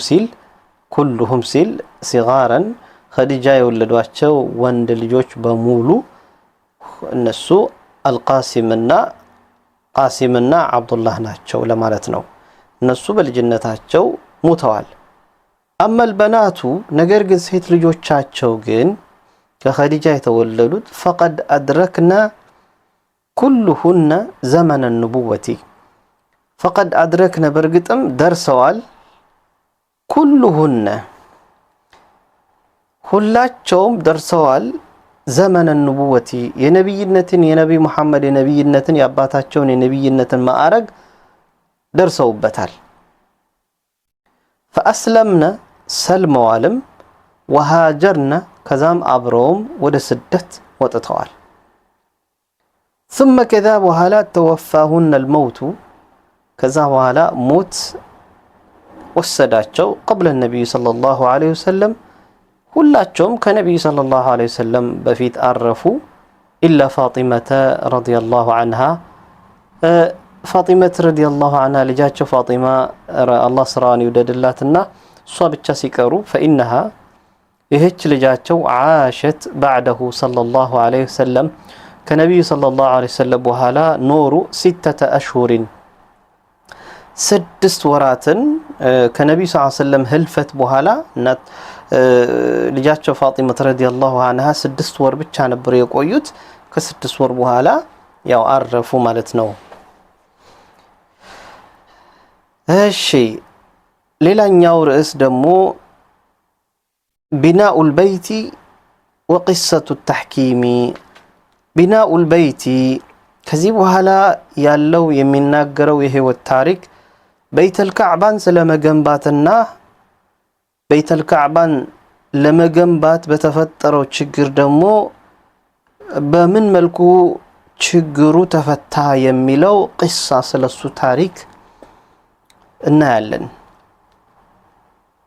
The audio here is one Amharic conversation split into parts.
ሲል ኩልሁም ሲል ሲጋራን ኸዲጃ የወለዷቸው ወንድ ልጆች በሙሉ እነሱ አልቃሲምና ቃሲምና አብዱላህ ናቸው ለማለት ነው። እነሱ በልጅነታቸው ሞተዋል። አመል በናቱ ነገር ግን ሴት ልጆቻቸው ግን ከኸዲጃ የተወለዱት ፈቀድ አድረክና ኩልሁነ ዘመነ ንቡወቲ ፈቀድ አድረክነ በርግጥም ደርሰዋል ኩልሁነ ሁላቸውም ደርሰዋል ዘመነ ንቡወቲ የነብይነትን የነቢ መሐመድ የነብይነትን የአባታቸውን የነብይነትን ማዕረግ ደርሰውበታል። ፈአስለምነ ሰልመዋልም ወሃጀርነ ከዛም አብረውም ወደ ስደት ወጥተዋል። ثم ከዛ በኋላ ተወፋሁነ الموت ከዛ በኋላ ሞት ወሰዳቸው قبل النبي صلى الله عليه وسلم ሁላቸውም ከነብዩ ሰለላሁ ዐለይሂ ወሰለም በፊት አረፉ ኢላ ፋጢመተ ረዲየላሁ ዐንሃ ፋጢመት ረዲየላሁ ዐንሃ ልጃቸው ፋጢማ አላህ ስራዋን ይውደድላትና እሷ ብቻ ሲቀሩ ፈኢነሃ ይህች ልጃቸው ዓሸት ባዕደሁ ሰለላሁ ዐለይሂ ወሰለም ከነብዩ ሰለላሁ ዐለይሂ ወሰለም በኋላ ኖሩ ሲተተ አሽሁሪን 6 ወራትን ከነብዩ ሰለላሁ ዐለይሂ ወሰለም ህልፈት በኋላ ልጃቸው ፋጢማ ረዲየላሁ ዐንሃ 6 ወር ብቻ ነበር የቆዩት። ከ6 ወር በኋላ ያው አረፉ ማለት ነው። እሺ ሌላኛው ርዕስ ደግሞ ቢናኡል በይቲ ወቂሰቱ ተሕኪሚ ቢናኡል በይቲ ከዚህ በኋላ ያለው የሚናገረው የህይወት ታሪክ በይተል ካዕባን ስለመገንባትና በይተል ካዕባን ለመገንባት በተፈጠረው ችግር ደግሞ በምን መልኩ ችግሩ ተፈታ የሚለው ቂሳ ስለሱ ታሪክ እናያለን።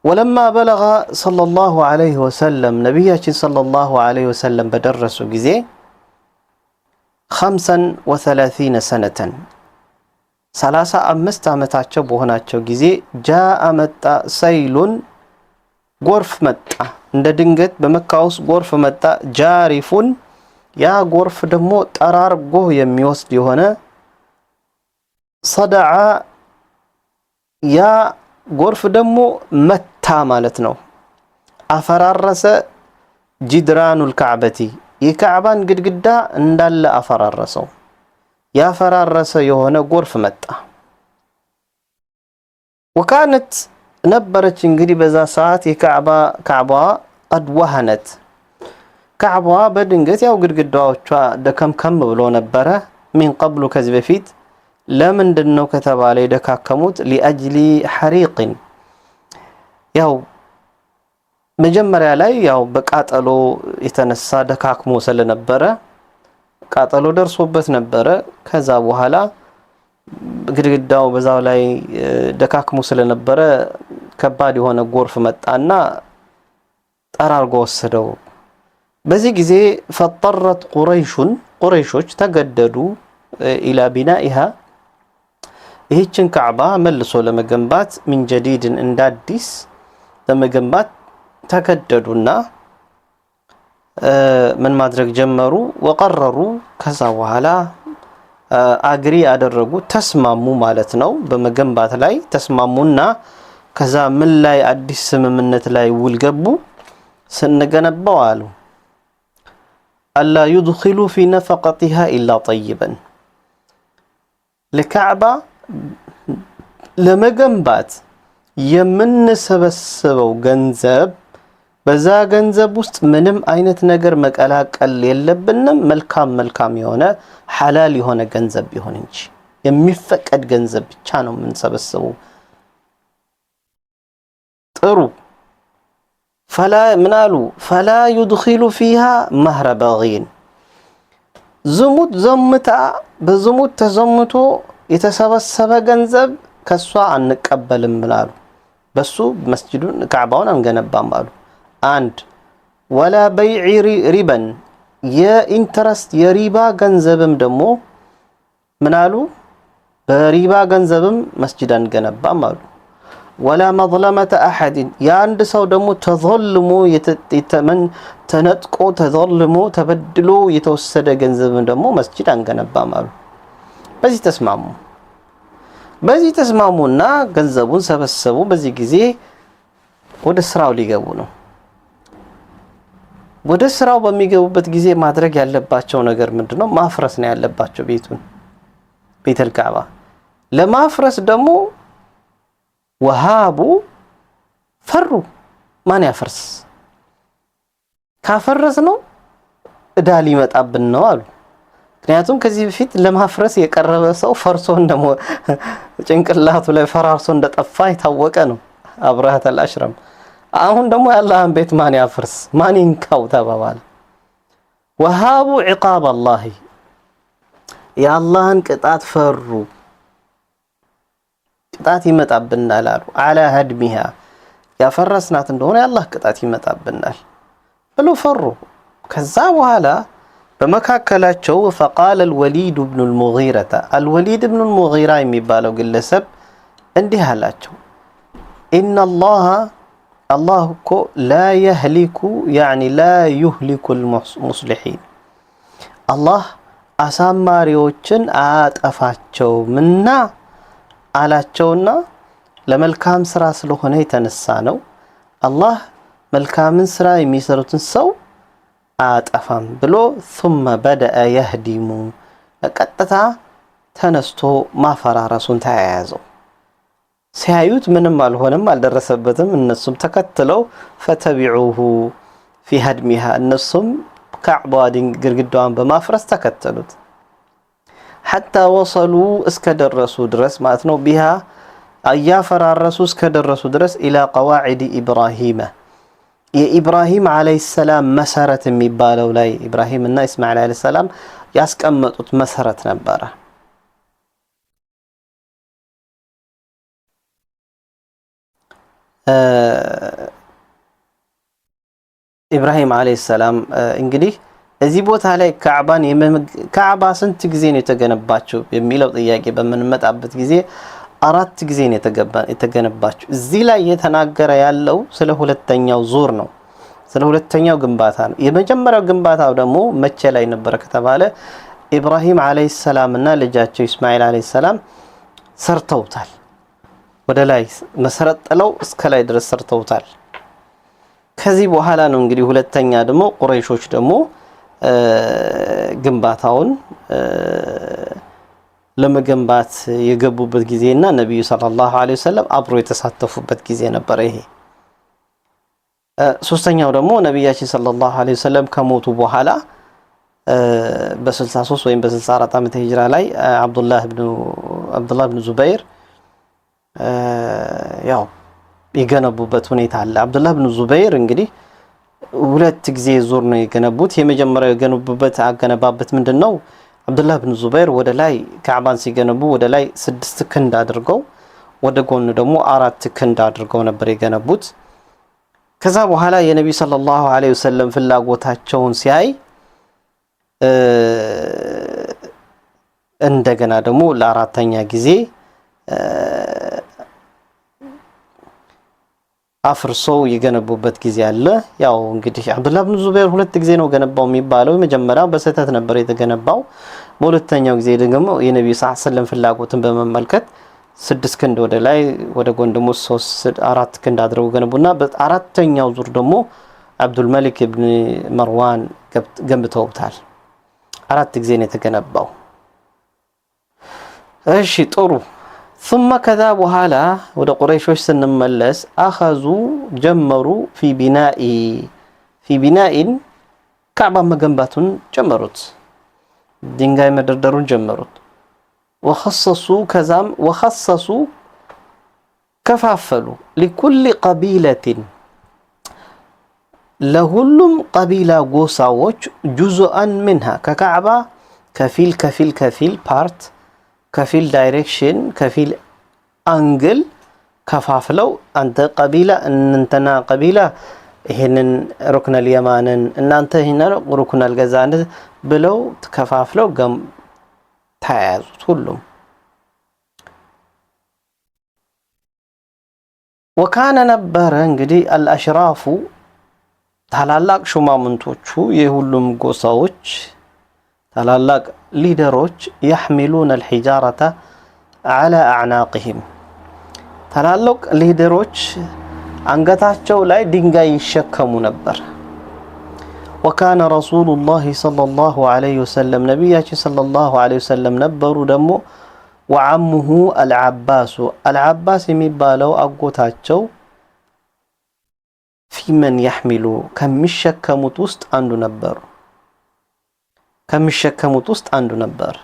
ወለማ በለገ ሰለላሁ ዐለይሂ ወሰለም ነቢያችን ሰለላሁ ዐለይሂ ወሰለም በደረሱ ጊዜ 35 ሰነተን 35 ዓመታቸው በሆናቸው ጊዜ ጃአ መጣ ሰይሉን ጎርፍ መጣ። እንደ ድንገት በመካ ውስጥ ጎርፍ መጣ። ጃሪፉን ያ ጎርፍ ደግሞ ጠራርጎ የሚወስድ የሆነ ሰደዓ ያ ጎርፍ ደግሞ መታ ማለት ነው። አፈራረሰ ጅድራኑል ካዕበቲ የካዕባን ግድግዳ እንዳለ አፈራረሰው። ያፈራረሰ የሆነ ጎርፍ መጣ። ወካነት ነበረች እንግዲህ በዛ ሰዓት የካዕባ ቀድ ወሀነት ካዕባ በድንገት ያው ግድግዳዎቿ ደከምከም ብሎ ነበረ። ሚን ቀብሉ ከዚህ በፊት ለምንድነው ከተባለ የደካከሙት ሊአጅሊ ሐሪቅን ያው መጀመሪያ ላይ ያው በቃጠሎ የተነሳ ደካክሞ ስለነበረ ቃጠሎ ደርሶበት ነበረ። ከዛ በኋላ ግድግዳው በዛው ላይ ደካክሞ ስለነበረ ከባድ የሆነ ጎርፍ መጣና ጠራርጎ ወሰደው። በዚህ ጊዜ ፈጠረት ቁረይሾች ተገደዱ ኢላ ቢናኢሃ ይህችን ካዕባ መልሶ ለመገንባት ምን ጀዲድን እንዳዲስ ለመገንባት ተገደዱና ምን ማድረግ ጀመሩ? ወቀረሩ ከዛ በኋላ አግሪ ያደረጉ ተስማሙ ማለት ነው። በመገንባት ላይ ተስማሙና ከዛ ምን ላይ አዲስ ስምምነት ላይ ውል ገቡ? ስንገነባው አሉ አላ يدخلوا في نفقتها إلا طيبا ለካዕባ ለመገንባት የምንሰበስበው ገንዘብ በዛ ገንዘብ ውስጥ ምንም አይነት ነገር መቀላቀል የለብንም። መልካም የሆነ ሐላል የሆነ ገንዘብ ቢሆን እንጂ የሚፈቀድ ገንዘብ ብቻ ነው የምንሰበስበው። ጥሩ ፈላ ምናሉ ፈላ يدخل فيها مهر باغين ዝሙት ዘምታ በዝሙት ተዘምቶ የተሰበሰበ ገንዘብ ከሷ አንቀበልም ብላሉ። በሱ መስጂዱን ካዕባውን አንገነባም አሉ። አንድ ወላ በይዕ ሪበን የኢንተረስት የሪባ ገንዘብም ደግሞ ምናሉ በሪባ ገንዘብም መስጂድ አንገነባም አሉ። ወላ መዝለመተ አሐድን የአንድ ሰው ደግሞ ተዘልሞ ተነጥቆ ተዘልሞ ተበድሎ የተወሰደ ገንዘብን ደግሞ መስጂድ አንገነባም አሉ። በዚህ ተስማሙና ገንዘቡን ሰበሰቡ። በዚህ ጊዜ ወደ ስራው ሊገቡ ነው። ወደ ስራው በሚገቡበት ጊዜ ማድረግ ያለባቸው ነገር ምንድነው? ማፍረስ ነው ያለባቸው ቤተል ካዕባ። ለማፍረስ ደግሞ ወሃቡ ፈሩ። ማን ያፈርስ? ካፈረስ ነው እዳ ሊመጣብን ነው አሉ። ምክንያቱም ከዚህ በፊት ለማፍረስ የቀረበ ሰው ፈርሶ ጭንቅላቱ ላይ ፈራርሶ እንደጠፋ የታወቀ ነው አብረሃተል አሽረም። አሁን ደግሞ የአላህን ቤት ማን ያፍርስ? ማን ይንካው ተባባል። ወሃቡ ዒቃብ አላህ የአላህን ቅጣት ፈሩ። ቅጣት ይመጣብናል አሉ። አላ ሀድሚሃ ያፈረስናት እንደሆነ የአላህ ቅጣት ይመጣብናል ብሎ ፈሩ። ከዛ በኋላ በመካከላቸው ፈቃለ አልወሊድ ብኑ አልሙጊረተ አልወሊድ ብኑ አልሙጊራ የሚባለው ግለሰብ እንዲህ አላቸው፣ ኢነላህ አላህ እኮ ላ የህሊኩ ያኒ ላ ዩህሊኩ አልሙስሊሒን አላህ አሳማሪዎችን አያጠፋቸውምና አላቸውና ለመልካም ስራ ስለሆነ የተነሳ ነው። አላህ መልካምን ስራ የሚሰሩትን ሰው አያጠፋም ብሎ ثم بدأ يهدم ቀጥታ ተነስቶ ማፈራረሱን ተያያዘው። ሲያዩት ምንም አልሆነም፣ አልደረሰበትም። እነሱም ተከትለው ፈተቢዑሁ ፊ ሀድሚሃ እነሱም ካዕባዋ ግድግዳዋን በማፍረስ ተከተሉት። ሐታ ወሰሉ እስከደረሱ ድረስ ማለት ነው። ቢሃ እያፈራረሱ እስከደረሱ ድረስ ኢላ ቀዋዒድ ኢብራሂመ የኢብራሂም ዓለይሂ ሰላም መሰረት የሚባለው ላይ ኢብራሂም እና ኢስማኤል ዓለይሂ ሰላም ያስቀመጡት መሰረት ነበረ። ኢብራሂም ዓለይሂ ሰላም እንግዲህ እዚህ ቦታ ላይ ካዕባ ስንት ጊዜ ነው የተገነባችው የሚለው ጥያቄ በምንመጣበት ጊዜ 4 ጊዜ ነው የተገነባችው። እዚህ ላይ የተናገረ ያለው ስለ ሁለተኛው ዙር ነው፣ ስለ ሁለተኛው ግንባታ ነው። የመጀመሪያው ግንባታው ደግሞ መቼ ላይ ነበረ ከተባለ ኢብራሂም ዓለይሂ ሰላም እና ልጃቸው ኢስማኤል ዓለይሂ ሰላም ሰርተውታል። ወደ ላይ መሰረት ጥለው እስከ ላይ ድረስ ሰርተውታል። ከዚህ በኋላ ነው እንግዲህ ሁለተኛ ደግሞ ቁረይሾች ደግሞ ግንባታውን ለመገንባት የገቡበት ጊዜና ነብዩ ሰለላሁ ዐለይሂ ወሰለም አብሮ የተሳተፉበት ጊዜ ነበር። ይሄ ሶስተኛው ደግሞ ነብያችን ሰለላሁ ዐለይሂ ወሰለም ከሞቱ በኋላ በ63 ወይም በ64 ዓመተ ሂጅራ ላይ አብዱላህ ኢብኑ ዙበይር ያው የገነቡበት ሁኔታ አለ። አብዱላህ ኢብኑ ዙበይር እንግዲህ 2 ጊዜ ዙር ነው የገነቡት። የመጀመሪያው የገነቡበት አገነባበት ምንድነው? አብዱላህ ኢብኑ ዙበይር ወደ ላይ ካዕባን ሲገነቡ ወደ ላይ 6 ክንድ አድርገው ወደ ጎን ደግሞ 4 ክንድ አድርገው ነበር የገነቡት። ከዛ በኋላ የነብዩ ሰለላሁ ዐለይሂ ወሰለም ፍላጎታቸውን ሲያይ እንደገና ደግሞ ለአራተኛ ጊዜ አፍርሰው የገነቡበት ጊዜ አለ። ያው እንግዲህ አብዱላህ ኢብኑ ዙበይር 2 ጊዜ ነው ገነባው የሚባለው። የመጀመሪያው በስህተት ነበር የተገነባው። በሁለተኛው ጊዜ ደግሞ የነብዩ ሰለላሁ ዐለይሂ ወሰለም ፍላጎትን በመመልከት 6 ክንድ ወደ ላይ ወደ ጎን ደግሞ 4 ክንድ አድርገው ገነቡና በአራተኛው ዙር ደግሞ አብዱል መሊክ ኢብኑ መርዋን ገንብተውታል። 4 ጊዜ ነው የተገነባው። እሺ ጥሩ ثم ከዛ በኋላ ወደ ቁረይሾች ስንመለስ አኸዙ ጀመሩ ፊ ቢናኢን ካዕባ መገንባቱን ጀመሩት፣ ድንጋይ መደርደሩን ጀመሩት። ወኸሰሱ ከፋፈሉ ሊኩል ቀቢለትን ለሁሉም ቀቢላ ጎሳዎች ጁዝአን ምንሃ ከካዕባ ከፊል ፓርት ከፊል ዳይሬክሽን ከፊል አንግል ከፋፍለው አንተ ቀቢላ እንንተና ቀቢላ ይሄንን ሩክነል የማንን እናንተ ይሄንን ሩክነል ገዛን ብለው ከፋፍለው ተያያዙት ሁሉም ወካነ ነበረ እንግዲህ አልአሽራፉ ታላላቅ ሹማምንቶቹ የሁሉም ጎሳዎች ታላላቅ ሊደሮች يحملون الحجارة على أعناقهم ታላላቅ ሊደሮች አንገታቸው ላይ ድንጋይ ይሸከሙ ነበር وكان رسول الله صلى الله عليه وسلم نبياتي صلى الله عليه وسلم ነበሩ ደግሞ وعمه العباس የሚባለው አጎታቸው في من يحمل ከሚሸከሙት ውስጥ አንዱ ነበር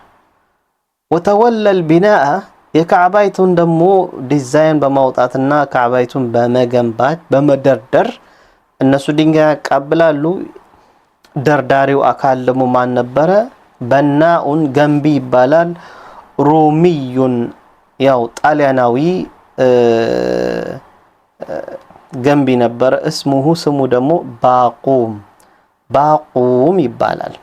وتولى البناء የካዕባይቱን ደግሞ ዲዛይን በማውጣትና ካዕባይቱን በመገንባት በመደርደር እነሱ ድንጋይ ያቀብላሉ ደርዳሪው አካል ደግሞ ማን ነበረ በናኡን ገንቢ ይባላል ሮሚዩን ያው ጣሊያናዊ ገንቢ ነበር ስሙ ደግሞ ባቁም ይባላል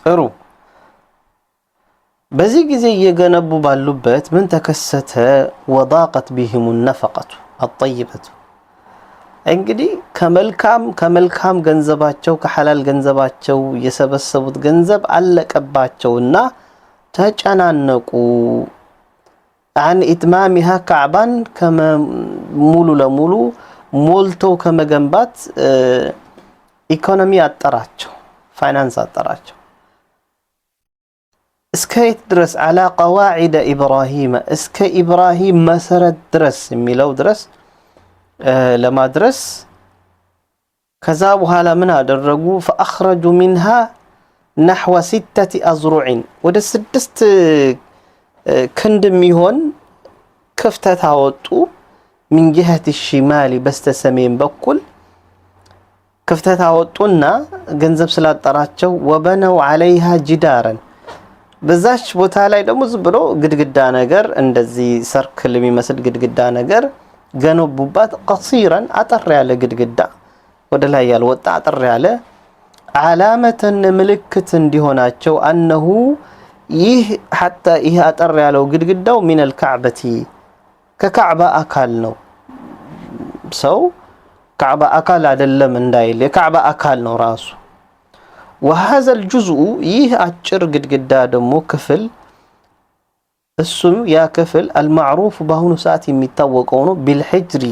ጥሩ በዚህ ጊዜ እየገነቡ ባሉበት ምን ተከሰተ وضاقت بهم النفقة الطيبة እንግዲህ ከመልካም ገንዘባቸው ከሐላል ገንዘባቸው የሰበሰቡት ገንዘብ አለቀባቸውና ተጨናነቁ عن اتمامها كعبان كما ሙሉ ለሙሉ ሞልተው ከመገንባት ኢኮኖሚ አጠራቸው ፋይናንስ አጠራቸው እስከየት ድረስ على قواعد ابراهيم እስከ ኢብራሂም መሰረት ድረስ የሚለው ድረስ ለማድረስ ከዛ በኋላ ምን አደረጉ فاخرجوا منها نحو 6 أذرع ወደ 6 ክንድ የሚሆን ክፍተት አወጡ من جهة الشمال በስተሰሜን በኩል ክፍተት አወጡና ገንዘብ ስላጠራቸው وبنوا عليها جدارا በዛች ቦታ ላይ ደግሞ ዝም ብሎ ግድግዳ ነገር እንደዚህ ሰርክል የሚመስል ግድግዳ ነገር ገነቡባት قصيرا አጠር ያለ ግድግዳ ወደ ላይ ያልወጣ አጠር ያለ علامةን ምልክት እንዲሆናቸው انه ይህ حتى ይህ አጠር ያለው ግድግዳው من الكعبة ከካዕባ አካል ነው ሰው ካዕባ አካል አይደለም እንዳይል የካዕባ አካል ነው ራሱ وهذا الجزء ይህ አጭር ግድግዳ ደግሞ ክፍል እሱም ያ ክፍል المعروف በአሁኑ ሰዓት የሚታወቀው ነው بالحجر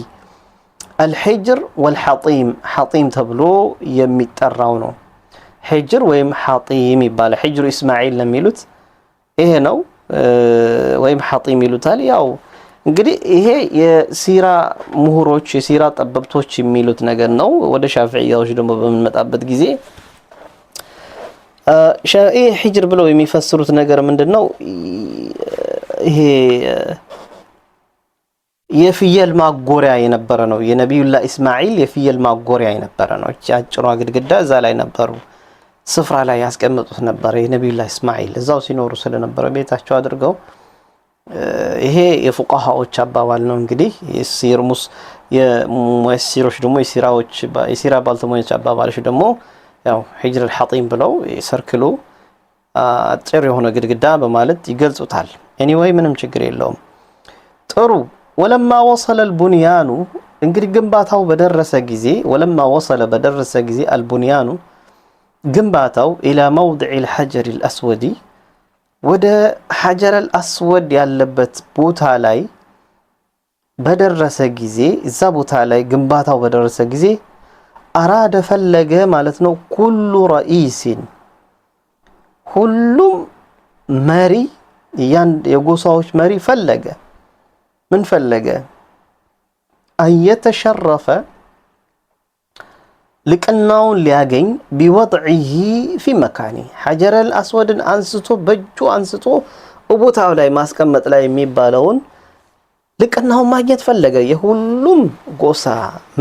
الحجر والحطيم حطيم ተብሎ የሚጠራው ነው حجر ወይም حطيم ይባላል حجر اسماعيل ለሚሉት ይሄ ነው ወይም حطيم ይሉታል ያው እንግዲህ ይሄ የሲራ ምሁሮች የሲራ ጠበብቶች የሚሉት ነገር ነው ወደ ሻፊዒያዎች ደግሞ በመጣበት ጊዜ ሻፊዒ حجر ብለው የሚፈስሩት ነገር ምንድነው ይሄ የፍየል ማጎሪያ የነበረ ነው የነብዩላህ እስማኤል የፍየል ማጎሪያ የነበረ ነው አጭሯ ግድግዳ እዛ ላይ ነበሩ ስፍራ ላይ ያስቀመጡት ነበር የነብዩላህ እስማኤል እዛው ሲኖሩ ስለነበረ ቤታቸው አድርገው ይሄ የፉቃሃዎች አባባል ነው እንግዲህ የሲርሙስ የሙሲሮች ደግሞ የሲራ ባልተሞች አባባልሽ ደግሞ ያው حجر الحطيم ብለው ሰርክሉ አጭር የሆነ ግድግዳ በማለት ይገልጹታል anyway ምንም ችግር የለውም ጥሩ ولما وصل البنيان እንግዲህ ግንባታው በደረሰ ጊዜ ولما وصل በደረሰ ጊዜ البنيان ግንባታው الى موضع الحجر الاسود ወደ حجر الاسود ያለበት ቦታ ላይ በደረሰ ጊዜ እዛ ቦታ ላይ ግንባታው በደረሰ ጊዜ አራደ ፈለገ ማለት ነው ኩሉ ረኢሲን ሁሉም መሪ የጎሳዎች መሪ ፈለገ ምን ፈለገ አየተሸረፈ ልቅናውን ሊያገኝ ቢወድዒሂ ፊ መካኒ حجر الاسود አንስቶ በእጁ አንስቶ ቦታው ላይ ማስቀመጥ ላይ የሚባለውን ልቅናውን ማግኘት ፈለገ የሁሉም ጎሳ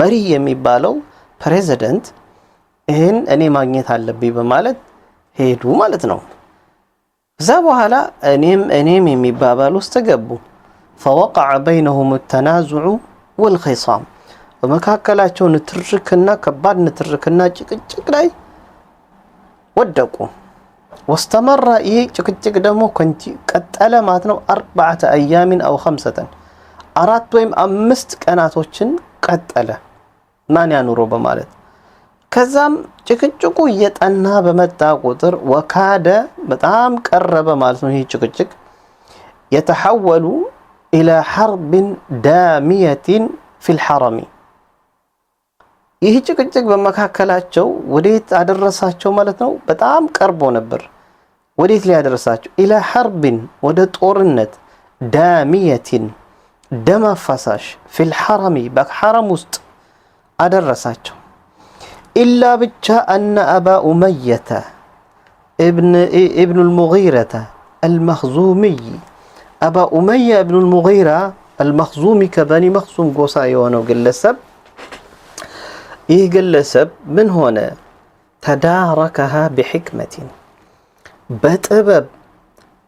መሪ የሚባለው ፕሬዝዳንት ይሄን እኔ ማግኘት አለብኝ በማለት ሄዱ ማለት ነው እዛ በኋላ እኔም የሚባባል ውስጥ ገቡ فوقع بينهم التنازع والخصام በመካከላቸው ንትርክና ከባድ ንትርክና ጭቅጭቅ ላይ ወደቁ واستمر ይሄ ጭቅጭቅ ደግሞ ቀጠለ ማለት ነው 4 أيام أو 5 4 ወይም 5 ቀናቶችን ቀጠለ ማን ያኑሮ በማለት ከዛም ጭቅጭቁ እየጠና በመጣ ቁጥር ወካደ በጣም ቀረበ ማለት ነው ይሄ ጭቅጭቅ يتحول إلى حرب دامية في الحرم ይሄ ጭቅጭቅ በመካከላቸው ወዴት አደረሳቸው ማለት ነው በጣም ቀርቦ ነበር ወዴት ሊያደርሳቸው إلى حرب ወደ ጦርነት دامية ደም አፋሳሽ في الحرم በሐረም ውስጥ አደረሳቸው إلا ብቻ أن أبا أمية ابن المغيرة المخزومي أبا أمية ابن المغيرة المخزومي كبني مخزوم قوسا يوانو قلسب إيه قلسب من هنا تداركها بحكمة بتأبب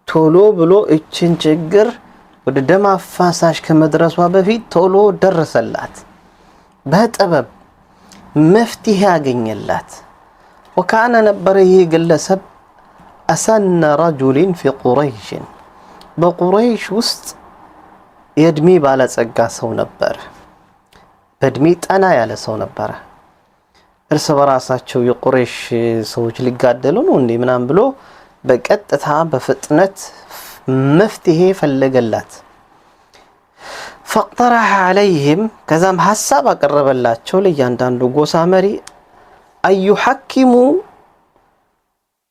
تولو بلو اتشن جقر وددم عفاساش كمدرس وابفي تولو درس اللات بتأبب مفتها قنيلات وكان نبره قلسب أسن رجل في قريش بقريش وسط يدمي بالا ጸጋ ሰው ነበር በእድሜ ጠና ያለ ሰው ነበር እርስ በራሳቸው የቁረይሽ ሰዎች ሊጋደሉ ነው እንዴ ምናም ብሎ በቀጥታ በፍጥነት መፍትሄ ፈለገላት فاقترح عليهم كذا حساب አቀረበላቸው ለእያንዳንዱ ጎሳ መሪ ايحكموا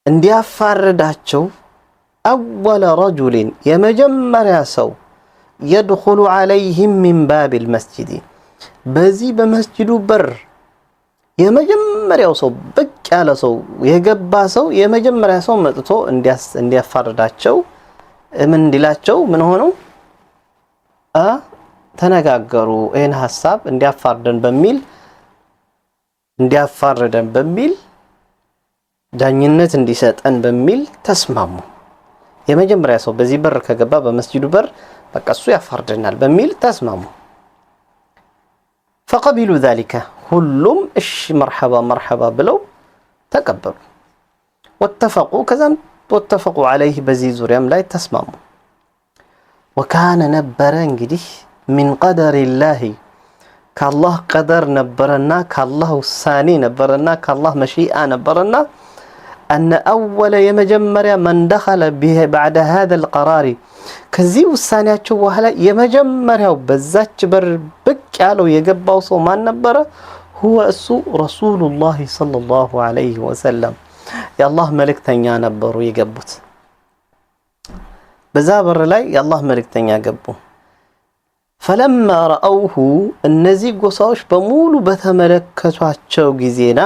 እንዲያፋርዳቸው أول رجل يمجمر سو يدخل عليهم من باب المسجد بزي بمسجد بر يمجمر سو بك على سو يقبا سو يمجمر سو متو انديا فرداتشو من دلاتشو من هونو تنقاقروا اين حساب انديا فردن بميل انديا فردن بميل دانينت انديسات بميل تسمامو የመጀመሪያ ሰው በዚህ በር ከገባ በመስጂዱ በር በቃ እሱ ያፋርደናል በሚል ተስማሙ فقبلوا ذلك ሁሉም እሺ مرحبا مرحبا ብለው ተቀበሉ واتفقوا كذا واتفقوا عليه በዚህ ዙሪያም ላይ ተስማሙ وكان نبر እንግዲህ من قدر الله كالله قدر ነበረና كالله ውሳኔ ነበረና كالله مشيئة ነበረና أن أول يمجمر من دخل به بعد هذا القرار كذي والثانية وهلا يمجمر بزاج بر بكالو يجباو صو ما نبره هو السوء رسول الله صلى الله عليه وسلم يا الله ملك تنيا نبرو يجبوت بزابر لاي يا الله ملك تنيا جبو فلما رأوه النزي قصاش بمولو بثملكتواچو ጊዜና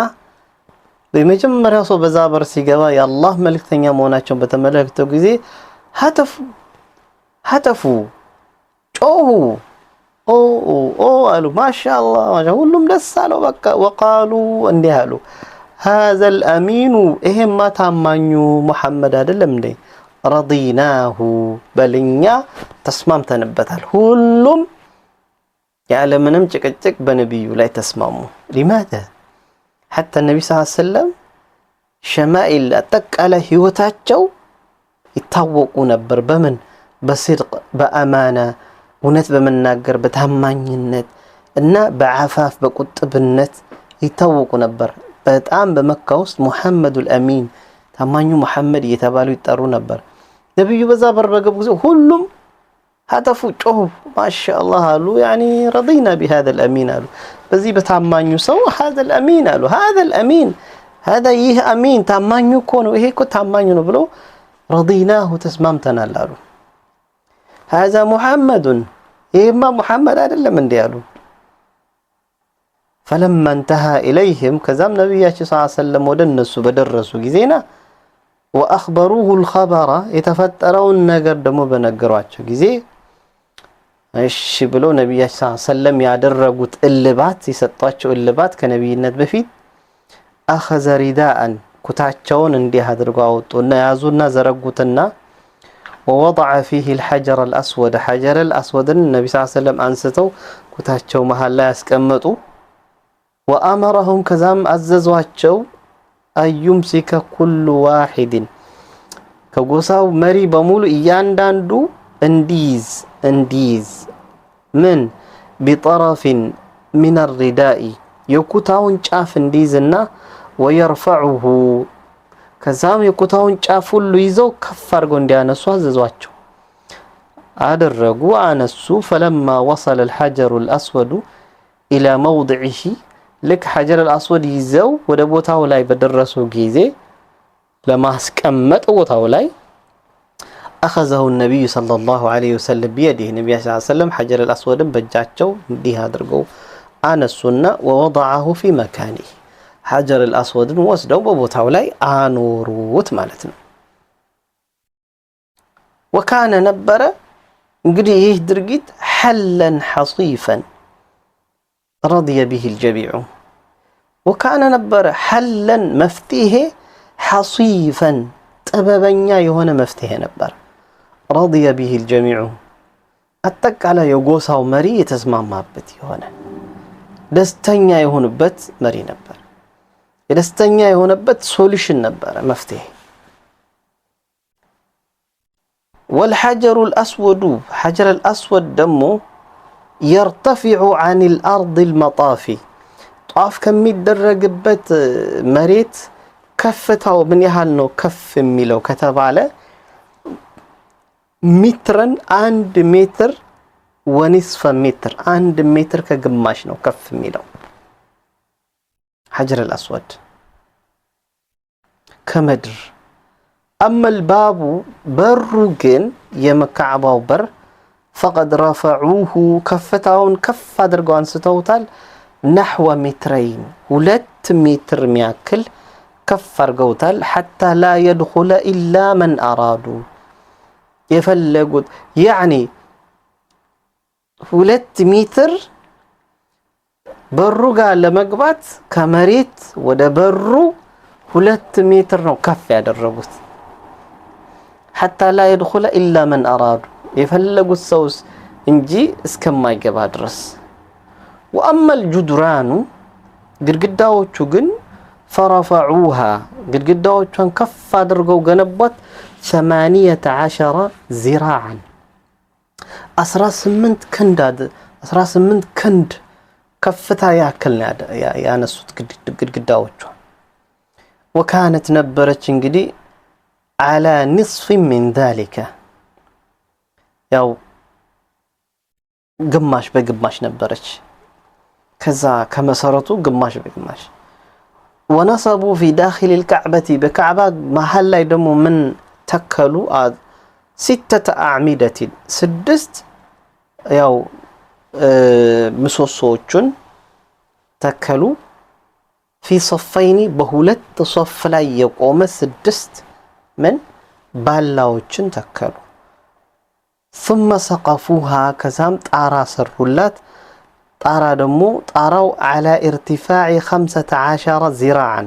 በመጀመሪያው ሰው በዛበር ሲገባ የአላህ መልእክተኛ መሆናቸውን በተመለከተው ጊዜ ሀተፉ ጮሁ ኦ አሉ ማሻአላህ ሁሉም ደስ አለው በቃ ወቃሉ እንዲህ አሉ هذا الامين ይሄማ ታማኙ መሐመድ አይደለም እንዴ رضيناه በልኛ ተስማምተንበታል ሁሉም ያለ ምንም ጭቅጭቅ በነብዩ ላይ ተስማሙ لماذا حتى النبي صلى الله عليه وسلم شمائل أتقال هيوتاتشو يتوقوا نبر بمن بصدق بأمانة ونت بمن ناقر بتهمانينت إنه بعفاف بقطبنت يتوقوا نبر بتأم بمكة وسط محمد الأمين تهمانيو محمد يتبالو يتارو نبر نبي بزابر بقبوزو كلهم هدفوا شوف ما شاء الله قالوا يعني رضينا بهذا الأمين قالوا بزي بتعمانيو سو هذا الأمين قالوا هذا الأمين هذا يه أمين تعمانيو كونه إيه كنت تعمانيو نبلو رضيناه تسممتنا قالوا هذا محمد إيه ما محمد هذا اللي من ديالو فلما انتهى إليهم كذا النبي صلى الله عليه وسلم ودنسوا بدرسوا جزينا وأخبروه الخبر يتفترون نجر دمو بنجراتشو جزي እሺ ብሎ ነብያችን ሰለላሁ ዐለይሂ ወሰለም ያደረጉት እልባት ይሰጣቸው እልባት ከነብይነት በፊት አخذ رداء ኩታቸውን እንዲህ አድርገው አወጡና ያዙና ዘረጉትና ووضع فيه الحجر الأسود حجر الأسود النبي صلى الله عليه وسلم አንስተው ኩታቸው መሃል ላይ ያስቀመጡ وأمرهم كذام عززواቸው أيمسك كل واحد ከጎሳው መሪ በሙሉ እያንዳንዱ እንዲይዝ ምን بطرف من الرداء የኩታውን ጫፍ እንዲይዝና ويرفعه ከዛም የኩታውን ጫፍ ሁሉ ይዘው ከፍ አድርገው እንዲያነሱ አዘዟቸው አደረጉ አነሱ فلما وصل الحجر الأسود إلى موضعه لك حجر الأسود ይዘው ወደ ቦታው ላይ በደረሱ ጊዜ ለማስቀመጥ ቦታው ላይ أخذه النبي صلى الله عليه وسلم بيده النبي صلى الله عليه وسلم حجر الأسود በእጃቸው እንዲህ አድርገው አነሱና ووضعه في مكانه حجر الأسود ወስደው በቦታው ላይ አኖሩት ማለት ነው وكان ነበረ እንግዲህ ይህ ድርጊት حلا حصيفا رضي به الجميع وكان ነበረ حلا መፍትሄ حصيفا ጥበበኛ የሆነ መፍትሄ ነበር رضي به الجميع አጠቃላይ የጎሳው መሪ የተስማማበት የሆነ ደስተኛ የሆነበት መሪ ነበር የደስተኛ የሆነበት ሶሉሽን ነበር መፍትሄ والحجر الأسود حجر الأسود دمه يرتفع عن الأرض المطافي طاف كم يدرجبت مريت كفتها من يحال كف ميلو كتب على مترا عند متر ونصف متر عند متر كجماش نو كف ميلو حجر الأسود كمدر أما الباب برجن يمكعباو بر فقد رفعوه كفتاون كف درجان ستوتال نحو مترين 2 متر مياكل كفر قوتال حتى لا يدخل إلا من أرادوا يفلقوا يعني 2 متر برو قال لمقبات كمريت وده برو 2 متر نو كف يدربوت حتى لا يدخل إلا من أرادوا يفلقوا السوس انجي اسكما يقبها درس وأما الجدران قرقداوچو جن فرفعوها قدقداوچن كف አድርገው ገነቧት 18 ذراعا 18 ክንድ ከፍታ ያክል ያነሱት ግድግዳዎቹ وكانت ነበረች እንግዲህ على نصف من ذلك ያው ግማሽ በግማሽ ነበረች ከዛ ከመሰረቱ ግማሽ በግማሽ ونصبوا في داخل الكعبة بكعبة محل لا يدمو من تكلوا 6 أعمدة 6 ياو مسوسوچن تكلوا في صفين بهولت صف لا يقوم 6 من بالاوچن تكلوا ثم سقفوها كزام طارا سرولات طارا دمو طاراو على ارتفاع 15 ذراعا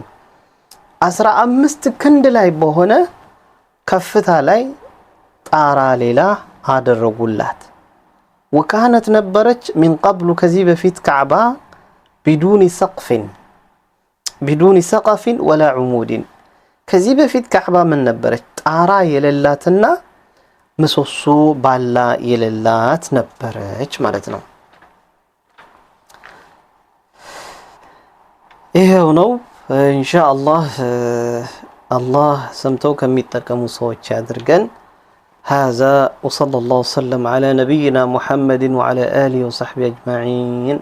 15 ክንድ ላይ በሆነ ከፍታ ላይ ጣራ ሌላ አደረጉላት وكانت ነበረች من قبل كذي በፊት كعبة بدون سقف ولا عمود كذي በፊት كعبة من ነበረች ጣራ የሌላትና ምሰሶ ባላ የሌላት ነበረች ማለት ነው ይሄው ነው ኢንሻአላህ አላህ ሰምተው ከሚጠቀሙ ሰዎች ያድርገን هذا وصلى الله وسلم على نبينا محمد وعلى آله وصحبه أجمعين